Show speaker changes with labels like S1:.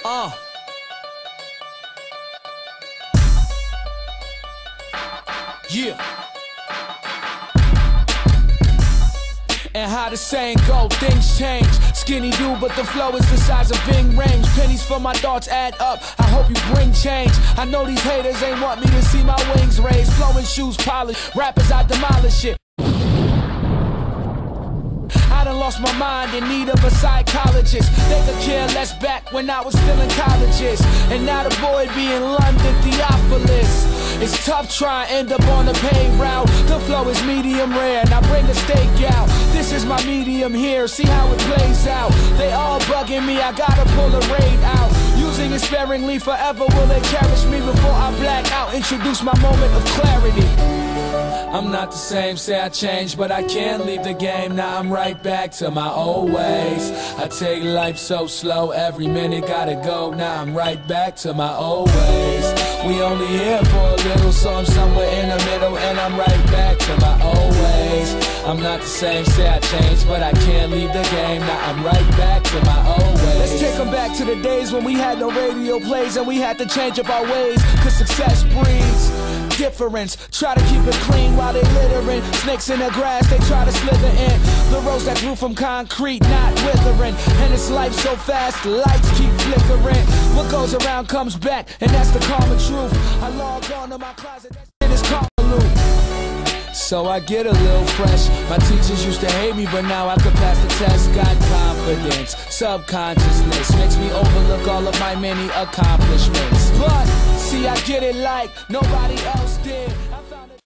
S1: Uh. Yeah. And how the saying go, things change. Skinny dude, but the flow is the size of Ving Rhames. Pennies for my thoughts add up, I hope you bring change. I know these haters ain't want me to see my wings raised. Flowing shoes polished, rappers I demolish it. I done lost my mind in need of a psychologist. They could care less back when I was still in colleges. And now the boy be in London, Theophilus. It's tough trying to end up on the paved route. The flow is medium rare and I bring the steak out. This is my medium here, see how it plays out. They all bugging me, I gotta pull a raid out. Using it sparingly, forever will they cherish me before I black out. Introduce my moment of clarity. I'm not the same, say I changed, but I can't leave the game. Now I'm right back to my old ways. I take life so slow, every minute gotta go. Now I'm right back to my old ways. We only here for a little, so I'm somewhere in the middle, and I'm right back to my old ways. I'm not the same, say I changed, but I can't leave the game. Now I'm right back to my old ways. Let's take them back to the days when we had no radio plays and we had to change up our ways, cause success breeds difference. Try to keep it clean while they littering. Snakes in the grass, they try to slither in. The rose that grew from concrete, not withering. And it's life so fast, the lights keep flickering. What goes around comes back, and that's the common truth. I log on to my closet, that shit is convolute. So I get a little fresh. My teachers used to hate me, but now I could pass the test. Got confidence, subconsciousness makes me overlook all of my many accomplishments. But see, I get it like nobody else did.